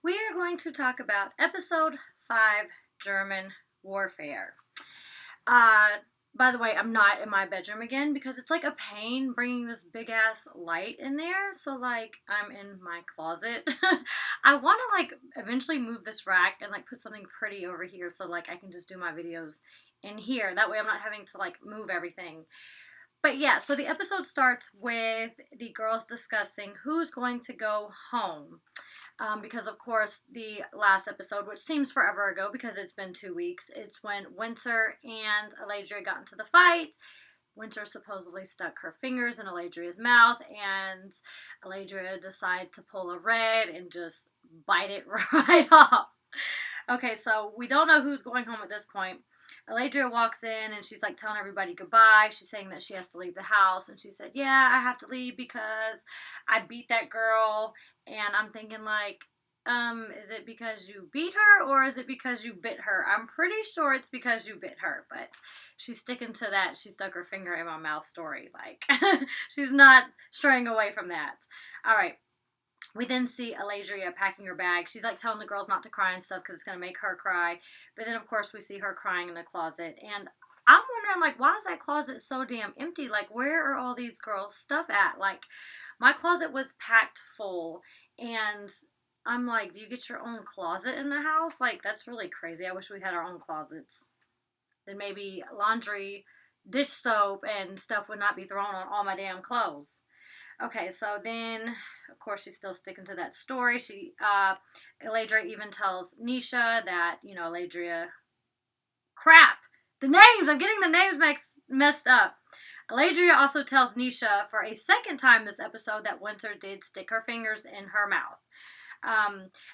We are going to talk about episode 5, German Warfare. Uh, by the way, I'm not in my bedroom again because it's like a pain bringing this big ass light in there. So, like, I'm in my closet. I want to, like, eventually move this rack and, like, put something pretty over here so, like, I can just do my videos in here. That way I'm not having to, like, move everything. But yeah, so the episode starts with the girls discussing who's going to go home. Because, of course, the last episode, which seems forever ago because it's been 2 weeks, it's when Winter and Aladria got into the fight. Winter supposedly stuck her fingers in Aladria's mouth, and Aladria decided to pull a red and just bite it right off. Okay, so we don't know who's going home at this point. Aladria walks in and she's like telling everybody goodbye. She's saying that she has to leave the house, and she said, "Yeah, I have to leave because I beat that girl." And I'm thinking, like, is it because you beat her or is it because you bit her? I'm pretty sure it's because you bit her, but she's sticking to that she stuck her finger in my mouth story. Like, she's not straying away from that. All right. We then see Aladria packing her bag. She's like telling the girls not to cry and stuff because it's going to make her cry. But then, of course, we see her crying in the closet. And I'm wondering, like, why is that closet so damn empty? Like, where are all these girls' stuff at? Like, my closet was packed full. And I'm like, do you get your own closet in the house? Like, that's really crazy. I wish we had our own closets. Then maybe laundry, dish soap, and stuff would not be thrown on all my damn clothes. Okay, so then, of course, she's still sticking to that story. Aladria even tells Nisha that, Aladria, crap, the names, I'm getting the names messed up. Aladria also tells Nisha for a second time this episode that Winter did stick her fingers in her mouth.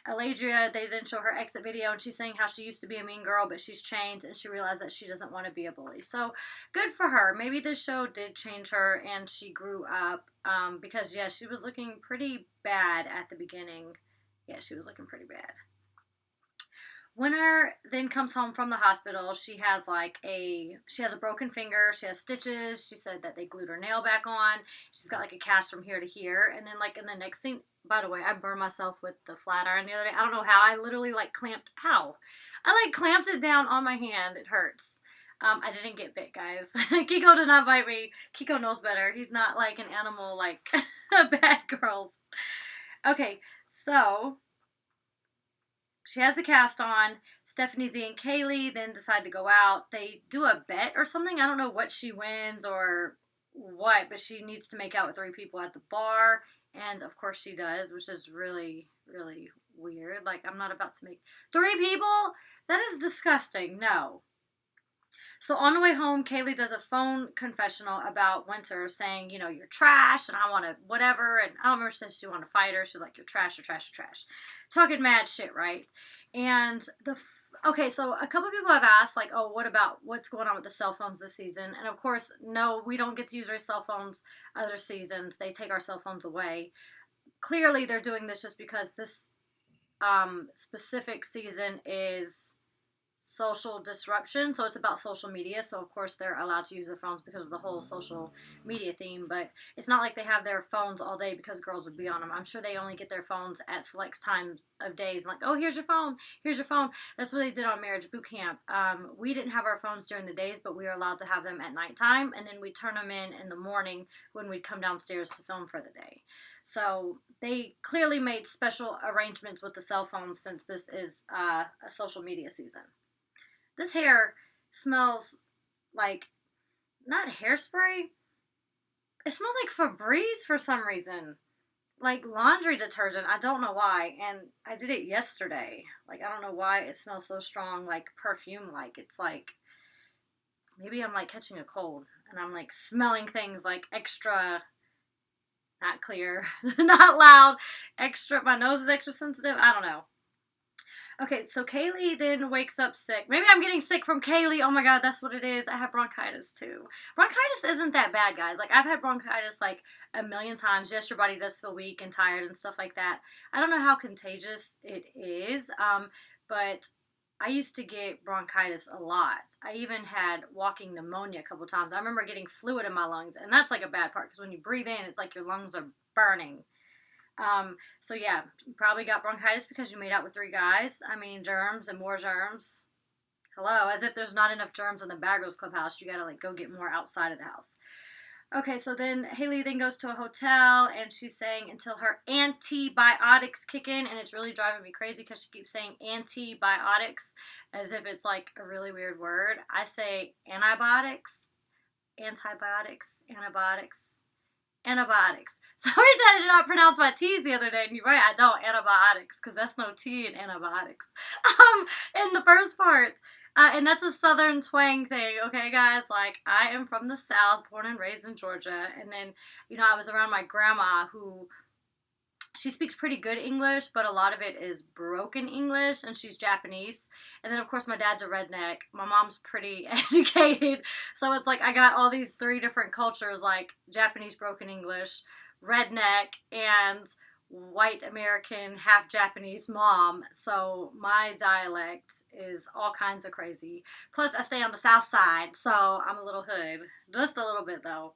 Aladria, they then show her exit video, and she's saying how she used to be a mean girl, but she's changed, and she realized that she doesn't want to be a bully. So, good for her. Maybe this show did change her, and she grew up, because, yeah, she was looking pretty bad at the beginning. Yeah, she was looking pretty bad. Winter then comes home from the hospital. She has a broken finger. She has stitches. She said that they glued her nail back on. She's got like a cast from here to here. And then like in the next scene, by the way, I burned myself with the flat iron the other day. I don't know how. I literally clamped it down on my hand. It hurts. I didn't get bit, guys. Kiko did not bite me. Kiko knows better. He's not like an animal like bad girls. Okay, so she has the cast on. Stephanie, Z, and Kaylee then decide to go out. They do a bet or something. I don't know what she wins or what, but she needs to make out with 3 people at the bar. And, of course, she does, which is really, really weird. Like, I'm not about to make 3 people? That is disgusting. No. So on the way home, Kaylee does a phone confessional about Winter saying, you're trash and I want to whatever. And I don't remember since she wanted to fight her. She's like, you're trash, you're trash, you're trash. Talking mad shit, right? And okay, so a couple of people have asked, like, oh, what's going on with the cell phones this season? And of course, no, we don't get to use our cell phones other seasons. They take our cell phones away. Clearly, they're doing this just because this specific season is social disruption, so it's about social media, so of course they're allowed to use their phones because of the whole social media theme, but it's not like they have their phones all day because girls would be on them. I'm sure they only get their phones at select times of days, like, oh, here's your phone. That's what they did on Marriage Boot Camp. We didn't have our phones during the days, but we were allowed to have them at nighttime, and then we'd turn them in the morning when we'd come downstairs to film for the day. So they clearly made special arrangements with the cell phones since this is a social media season. This hair smells like, not hairspray, it smells like Febreze for some reason. Like laundry detergent, I don't know why, and I did it yesterday. Like, I don't know why it smells so strong, like perfume-like. It's like, maybe I'm like catching a cold, and I'm like smelling things like extra, not clear, not loud, extra, my nose is extra sensitive, I don't know. Okay, so Kaylee then wakes up sick. Maybe I'm getting sick from Kaylee. Oh my god, that's what it is. I have bronchitis too. Bronchitis isn't that bad, guys. Like, I've had bronchitis like a million times. Yes, your body does feel weak and tired and stuff like that. I don't know how contagious it is, but I used to get bronchitis a lot. I even had walking pneumonia a couple times. I remember getting fluid in my lungs, and that's like a bad part because when you breathe in, it's like your lungs are burning. So yeah, you probably got bronchitis because you made out with 3 guys. I mean, germs and more germs. Hello, as if there's not enough germs in the Bad Girls Clubhouse. You gotta like go get more outside of the house. Okay, so then Haley then goes to a hotel and she's saying until her antibiotics kick in, and it's really driving me crazy because she keeps saying antibiotics as if it's like a really weird word. I say antibiotics, antibiotics, antibiotics, antibiotics. Somebody said I did not pronounce my T's the other day, and you're right, I don't. Antibiotics, because that's no T in antibiotics. In the first part. And that's a southern twang thing, okay, guys? Like, I am from the South, born and raised in Georgia. And then, I was around my grandma who, she speaks pretty good English, but a lot of it is broken English, and she's Japanese. And then, of course, my dad's a redneck. My mom's pretty educated. So it's like I got all these 3 different cultures, like Japanese broken English, redneck, and white American, half Japanese mom. So my dialect is all kinds of crazy. Plus, I stay on the south side, so I'm a little hood. Just a little bit, though.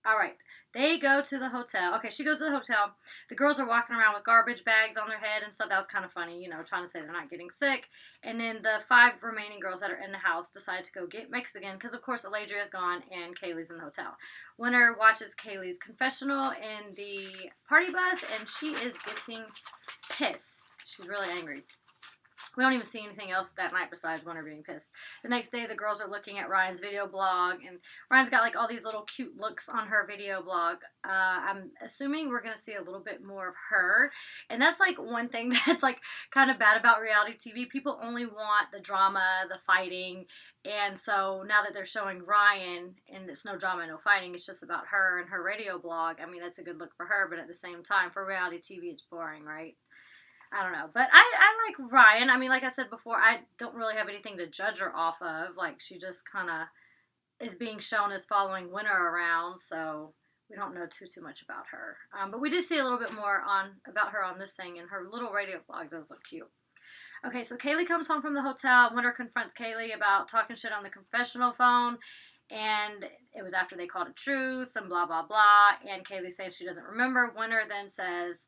All right, they go to the hotel. Okay, she goes to the hotel. The girls are walking around with garbage bags on their head and stuff. That was kind of funny, trying to say they're not getting sick. And then the 5 remaining girls that are in the house decide to go get Mexican because, of course, Alria is gone and Kaylee's in the hotel. Winter watches Kaylee's confessional in the party bus, and she is getting pissed. She's really angry. We don't even see anything else that night besides Winter being pissed. The next day, the girls are looking at Ryan's video blog, and Ryan's got like all these little cute looks on her video blog. I'm assuming we're going to see a little bit more of her, and that's like one thing that's like kind of bad about reality TV. People only want the drama, the fighting, and so now that they're showing Ryan, and it's no drama, no fighting, it's just about her and her radio blog. I mean, that's a good look for her, but at the same time, for reality TV, it's boring, right? I don't know, but I like Ryan. I mean, like I said before, I don't really have anything to judge her off of. Like, she just kind of is being shown as following Winter around, so we don't know too much about her. But we do see a little bit more about her on this thing, and her little radio blog does look cute. Okay, so Kaylee comes home from the hotel. Winter confronts Kaylee about talking shit on the confessional phone, and it was after they called a truce and blah, blah, blah, and Kaylee says she doesn't remember. Winter then says,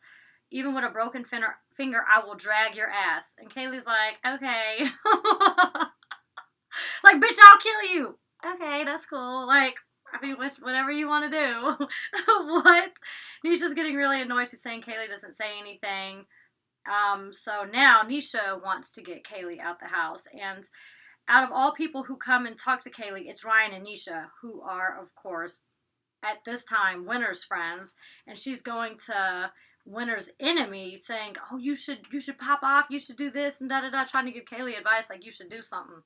even with a broken finger, I will drag your ass. And Kaylee's like, okay. Like, bitch, I'll kill you. Okay, that's cool. Like, I mean, whatever you want to do. What? Nisha's getting really annoyed. She's saying Kaylee doesn't say anything. So now Nisha wants to get Kaylee out the house. And out of all people who come and talk to Kaylee, it's Ryan and Nisha, who are, of course, at this time, Winter's friends. And she's going to Winter's enemy, saying, oh, you should pop off, you should do this, and da-da-da, trying to give Kaylee advice, like, you should do something.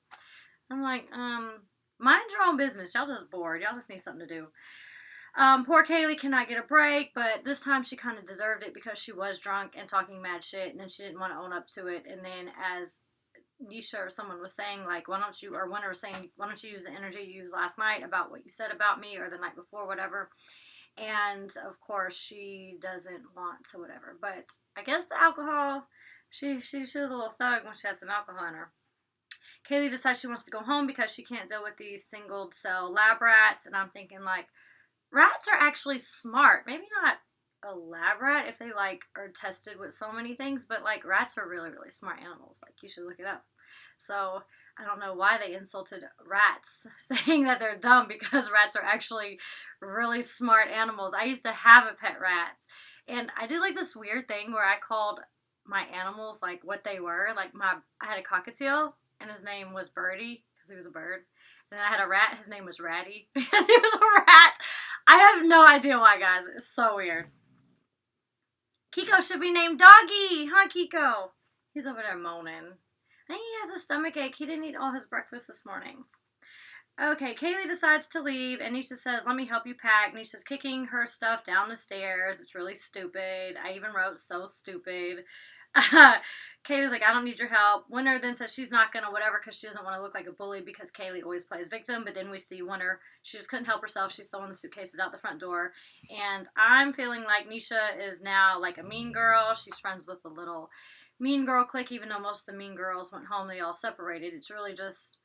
I'm like, mind your own business. Y'all just bored. Y'all just need something to do. Poor Kaylee cannot get a break, but this time she kind of deserved it because she was drunk and talking mad shit, and then she didn't want to own up to it. And then as Nisha or someone was saying, like, Winter was saying, why don't you use the energy you used last night about what you said about me, or the night before, whatever. And, of course, she doesn't want to whatever. But I guess the alcohol, she's a little thug when she has some alcohol in her. Kaylee decides she wants to go home because she can't deal with these single-cell lab rats. And I'm thinking, like, rats are actually smart. Maybe not a lab rat if they, like, are tested with so many things. But, like, rats are really, really smart animals. Like, you should look it up. So I don't know why they insulted rats, saying that they're dumb, because rats are actually really smart animals. I used to have a pet rat, and I did like this weird thing where I called my animals like what they were. Like I had a cockatiel, and his name was Birdie because he was a bird. And then I had a rat, his name was Ratty because he was a rat. I have no idea why, guys. It's so weird. Kiko should be named Doggy, huh, Kiko? He's over there moaning. I think he has a stomach ache. He didn't eat all his breakfast this morning. Okay, Kaylee decides to leave, and Nisha says, let me help you pack. Nisha's kicking her stuff down the stairs. It's really stupid. I even wrote, so stupid. Kaylee's like, I don't need your help. Winter then says she's not going to whatever because she doesn't want to look like a bully because Kaylee always plays victim. But then we see Winter. She just couldn't help herself. She's throwing the suitcases out the front door. And I'm feeling like Nisha is now like a mean girl. She's friends with the little mean girl clique, even though most of the mean girls went home. They all separated. It's really just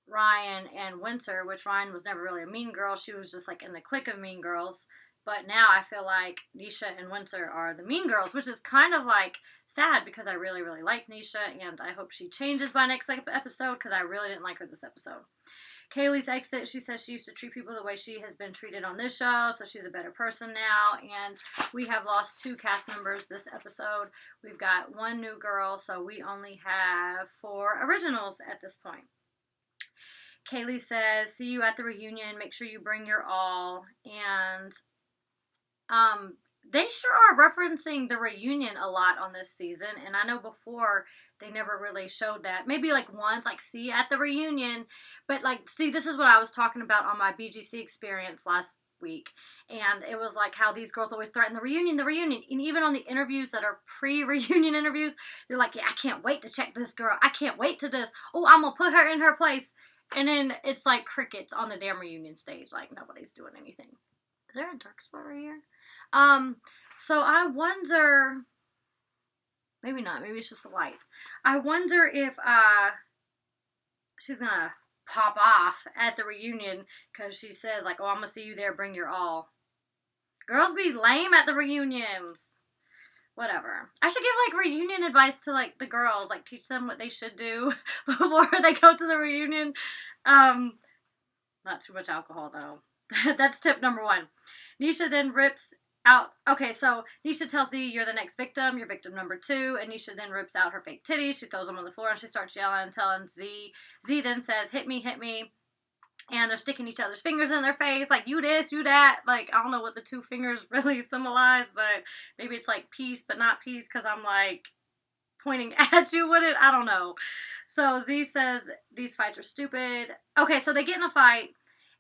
Ryan and Winter, which Ryan was never really a mean girl. She was just like in the clique of mean girls. But now I feel like Nisha and Winter are the mean girls, which is kind of like sad because I really, really like Nisha and I hope she changes by next episode because I really didn't like her this episode. Kaylee's exit, she says she used to treat people the way she has been treated on this show, so she's a better person now, and we have lost 2 cast members this episode. We've got 1 new girl, so we only have 4 originals at this point. Kaylee says, see you at the reunion, make sure you bring your all, and they sure are referencing the reunion a lot on this season, and I know before they never really showed that. Maybe like once, like, see you at the reunion, but like, see, this is what I was talking about on my BGC experience last week, and it was like how these girls always threaten the reunion, and even on the interviews that are pre-reunion interviews, they're like, yeah, I can't wait to check this girl, I can't wait to this, oh, I'm gonna put her in her place, and then it's like crickets on the damn reunion stage, like nobody's doing anything. Is there a dark spot right here? So I wonder, maybe not, maybe it's just a light. I wonder if, she's gonna pop off at the reunion, because she says, like, oh, I'm gonna see you there, bring your all. Girls be lame at the reunions. Whatever. I should give, like, reunion advice to, like, the girls, like, teach them what they should do before they go to the reunion. Not too much alcohol, though. That's tip number 1. Nisha then rips out, okay, so Nisha tells Z, you're the next victim, you're victim number 2, and Nisha then rips out her fake titties, she throws them on the floor, and she starts yelling and telling Z. Z then says, hit me, and they're sticking each other's fingers in their face, like, you this, you that, like, I don't know what the 2 fingers really symbolize, but maybe it's like peace, but not peace, because I'm, like, pointing at you with it, I don't know. So Z says, these fights are stupid. Okay, so they get in a fight,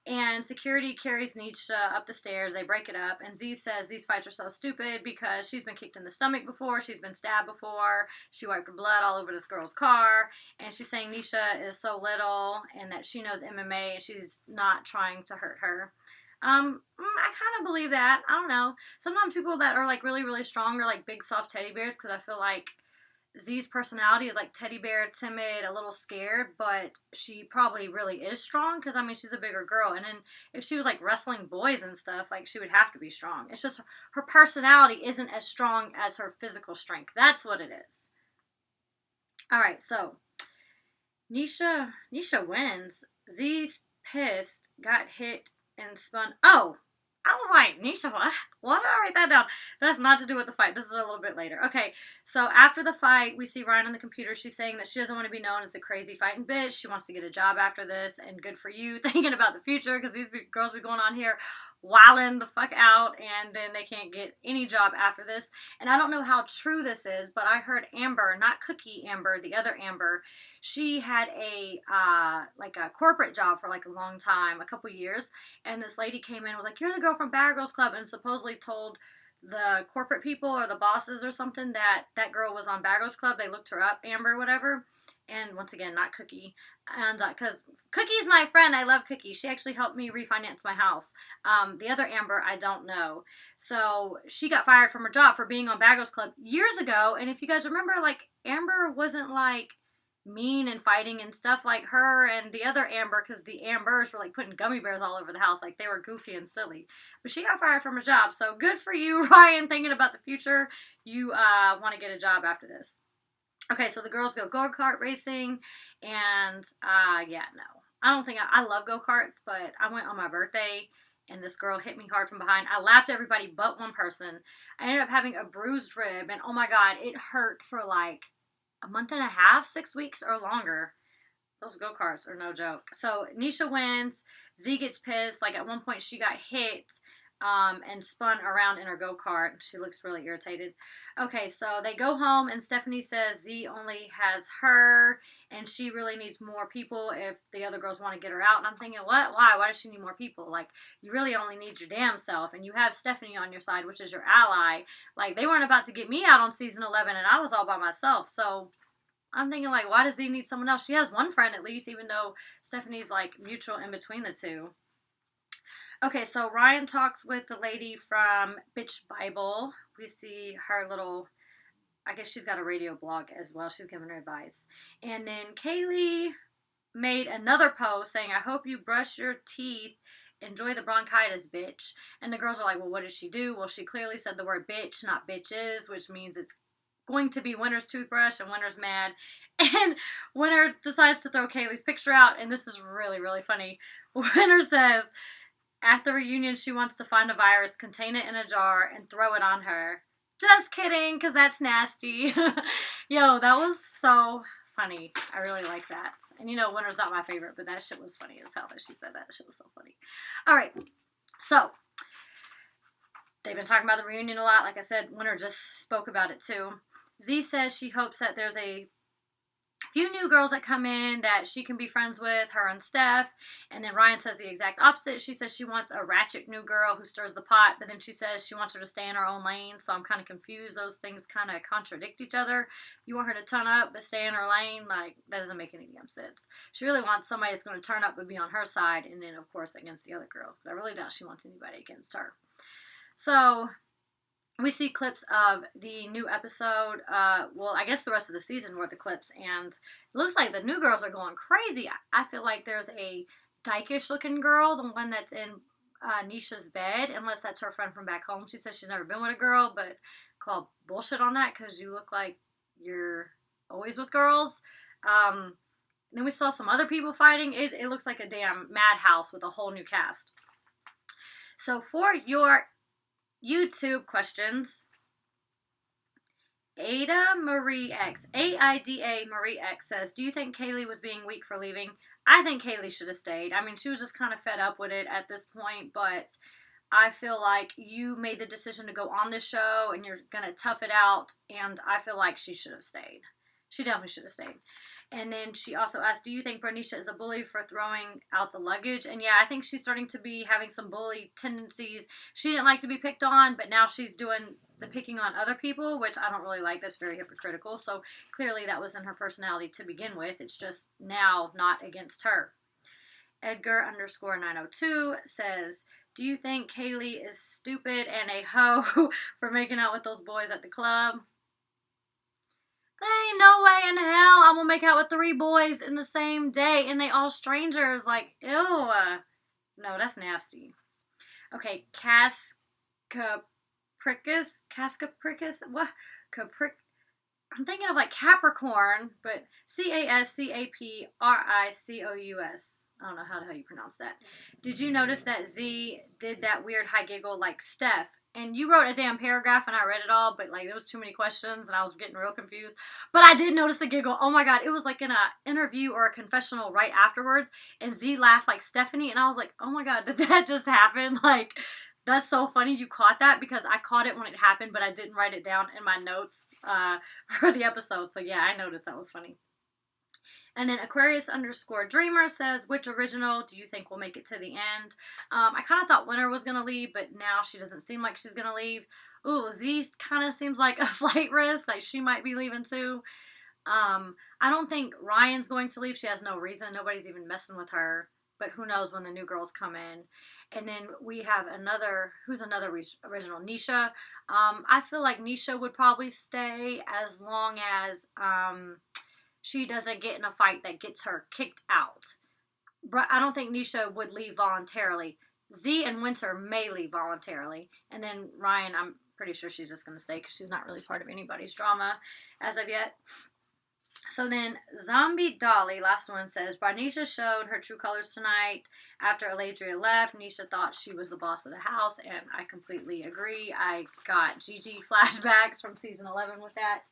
and security carries Nisha up the stairs. They break it up, and Z says these fights are so stupid because she's been kicked in the stomach before, she's been stabbed before, she wiped her blood all over this girl's car, and she's saying Nisha is so little and that she knows MMA and she's not trying to hurt her. I kind of believe that. I don't know. Sometimes people that are like really, really strong are like big soft teddy bears, because I feel like Z's personality is like teddy bear, timid, a little scared, but she probably really is strong because, I mean, she's a bigger girl. And then if she was like wrestling boys and stuff, like, she would have to be strong. It's just her personality isn't as strong as her physical strength. That's what it is. All right, so Nisha wins. Z's pissed, got hit and spun. Oh, I was like, Nisha, what? Why did I write that down? That's not to do with the fight. This is a little bit later. Okay, so after the fight, we see Ryan on the computer. She's saying that she doesn't want to be known as the crazy fighting bitch. She wants to get a job after this, and good for you, thinking about the future, because these girls be going on here wilding the fuck out, and then they can't get any job after this. And I don't know how true this is, but I heard Amber, not Cookie Amber, the other Amber, she had a like a corporate job for like a long time, a couple years, and this lady came in and was like, you're the girl from Bad Girls Club, and supposedly told the corporate people or the bosses or something that that girl was on Bad Girls Club. They looked her up, Amber, whatever. And once again, not Cookie. And because Cookie's my friend, I love Cookie. She actually helped me refinance my house. The other Amber, I don't know. So she got fired from her job for being on Bad Girls Club years ago. And if you guys remember, like, Amber wasn't like mean and fighting and stuff like her and the other Amber, because the Ambers were like putting gummy bears all over the house, like they were goofy and silly. But she got fired from her job, so good for you, Ryan, thinking about the future. You want to get a job after this. Okay, so the girls go go-kart racing, and yeah, no, I don't think I love go-karts, but I went on my birthday and this girl hit me hard from behind. I lapped everybody but one person. I ended up having a bruised rib, and oh my god, it hurt for like a month and a half, 6 weeks or longer. Those go-karts are no joke. So Nisha wins. Z gets pissed. Like, at one point she got hit and spun around in her go-kart. She looks really irritated. Okay, so they go home, and Stephanie says Z only has her, and she really needs more people if the other girls want to get her out. And I'm thinking, what? Why? Why does she need more people? Like, you really only need your damn self, and you have Stephanie on your side, which is your ally. Like, they weren't about to get me out on season 11, and I was all by myself. So I'm thinking, like, why does Z need someone else? She has one friend at least, even though Stephanie's, like, neutral in between the two. Okay, so Ryan talks with the lady from Bitch Bible. We see her little, I guess she's got a radio blog as well. She's giving her advice. And then Kaylee made another post saying, I hope you brush your teeth enjoy the bronchitis, bitch. And the girls are like, well, what did she do? Well, she clearly said the word bitch, not bitches, which means it's going to be Winter's toothbrush, and Winter's mad. And Winter decides to throw Kaylee's picture out, and this is really, really funny. Winter says, at the reunion, she wants to find a virus, contain it in a jar, and throw it on her. Just kidding, because that's nasty. Yo, that was so funny. I really like that. And you know, Winter's not my favorite, but that shit was funny as hell that she said that. That shit was so funny. All right, so they've been talking about the reunion a lot. Like I said, Winter just spoke about it too. Z says she hopes that there's a few new girls that come in that she can be friends with, her and Steph. And then Ryan says the exact opposite. She says she wants a ratchet new girl who stirs the pot, but then she says she wants her to stay in her own lane. So I'm kind of confused. Those things kind of contradict each other. You want her to turn up but stay in her lane? Like, that doesn't make any damn sense. She really wants somebody that's going to turn up but be on her side, and then, of course, against the other girls, because I really doubt she wants anybody against her. So we see clips of the new episode, well, I guess the rest of the season were the clips, and it looks like the new girls are going crazy. I feel like there's a dykish looking girl, the one that's in Nisha's bed, unless that's her friend from back home. She says she's never been with a girl, but call bullshit on that, because you look like you're always with girls. Then we saw some other people fighting. It looks like a damn madhouse with a whole new cast. So for your YouTube questions, Ada Marie X, AIDA Marie X says, do you think Kaylee was being weak for leaving? I think Kaylee should have stayed. I mean, she was just kind of fed up with it at this point, but I feel like you made the decision to go on this show and you're going to tough it out, and I feel like she should have stayed. She definitely should have stayed. And then she also asked, do you think Bernicia is a bully for throwing out the luggage? And yeah, I think she's starting to be having some bully tendencies. She didn't like to be picked on, but now she's doing the picking on other people, which I don't really like. That's very hypocritical. So clearly that was in her personality to begin with. It's just now not against her. Edgar_902 says, do you think Kaylee is stupid and a hoe for making out with those boys at the club? There ain't no way in hell I'm gonna make out with 3 boys in the same day, and they all strangers. Like, ew. No, that's nasty. Okay, Cascapricus? What? I'm thinking of like Capricorn, but Cascapricous. I don't know how the hell you pronounce that. Did you notice that Z did that weird high giggle like Steph? And you wrote a damn paragraph and I read it all, but like there was too many questions and I was getting real confused. But I did notice the giggle. Oh my god, it was like in an interview or a confessional right afterwards, and Z laughed like Stephanie, and I was like, oh my god, did that just happen? Like, that's so funny you caught that, because I caught it when it happened, but I didn't write it down in my notes for the episode. So yeah, I noticed that was funny. And then Aquarius_Dreamer says, which original do you think will make it to the end? I kind of thought Winter was going to leave, but now she doesn't seem like she's going to leave. Ooh, Z kind of seems like a flight risk. Like, she might be leaving too. I don't think Ryan's going to leave. She has no reason. Nobody's even messing with her. But who knows when the new girls come in. And then we have who's another original? Nisha. I feel like Nisha would probably stay as long as she doesn't get in a fight that gets her kicked out. But I don't think Nisha would leave voluntarily. Z and Winter may leave voluntarily. And then Ryan, I'm pretty sure she's just going to stay because she's not really part of anybody's drama as of yet. So then Zombie Dolly, last one, says, Bernicia showed her true colors tonight. After Aladria left, Nisha thought she was the boss of the house, and I completely agree. I got Gigi flashbacks from season 11 with that.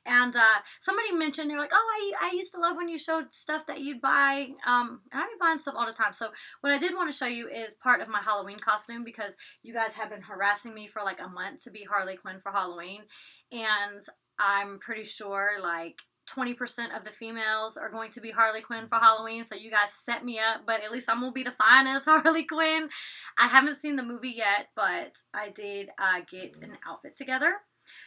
And somebody mentioned, they're like, oh, I used to love when you showed stuff that you'd buy. And I'd be buying stuff all the time. So what I did want to show you is part of my Halloween costume, because you guys have been harassing me for like a month to be Harley Quinn for Halloween. And I'm pretty sure like 20% of the females are going to be Harley Quinn for Halloween. So you guys set me up, but at least I'm going to be defined as Harley Quinn. I haven't seen the movie yet, but I did get an outfit together.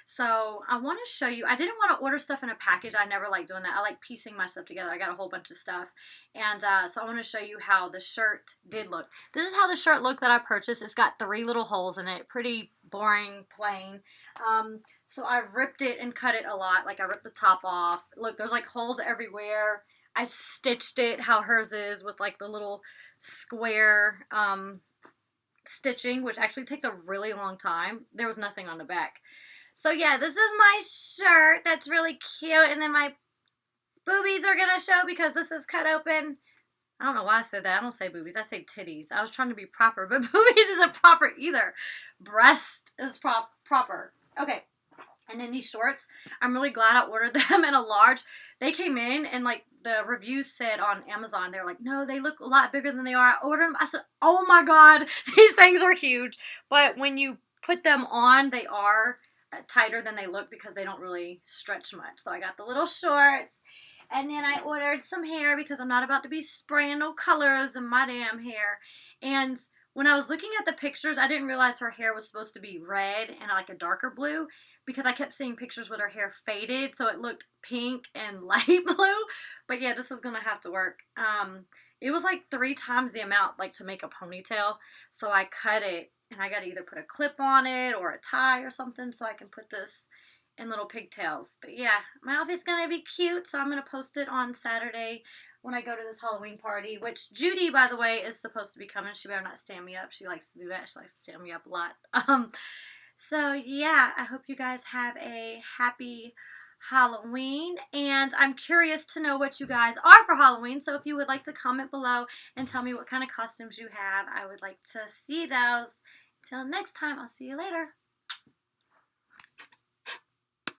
So I want to show you, I didn't want to order stuff in a package. I never like doing that. I like piecing my stuff together. I got a whole bunch of stuff. And so I want to show you how the shirt did look. This is how the shirt looked that I purchased. It's got 3 little holes in it. Pretty boring, plain. So I ripped it and cut it a lot. Like I ripped the top off. Look, there's like holes everywhere. I stitched it how hers is with like the little square stitching, which actually takes a really long time. There was nothing on the back. So yeah, this is my shirt. That's really cute. And then my boobies are going to show because this is cut open. I don't know why I said that. I don't say boobies. I say titties. I was trying to be proper, but boobies isn't proper either. Breast is proper. Okay. And then these shorts, I'm really glad I ordered them in a large. They came in and like the reviews said on Amazon, they're like, no, they look a lot bigger than they are. I ordered them. I said, oh my God, these things are huge. But when you put them on, they are tighter than they look because they don't really stretch much. So I got the little shorts. And then I ordered some hair because I'm not about to be spraying no colors in my damn hair. And when I was looking at the pictures, I didn't realize her hair was supposed to be red and like a darker blue because I kept seeing pictures with her hair faded, so it looked pink and light blue. But yeah, this is going to have to work. It was like 3 times the amount like to make a ponytail, so I cut it and I got to either put a clip on it or a tie or something so I can put this in little pigtails. But yeah, my outfit's going to be cute, so I'm going to post it on Saturday when I go to this Halloween party, which Judy, by the way, is supposed to be coming. She better not stand me up. She likes to do that. She likes to stand me up a lot. So yeah, I hope you guys have a happy Halloween, and I'm curious to know what you guys are for Halloween. So if you would like to comment below and tell me what kind of costumes you have, I would like to see those. Until next time, I'll see you later.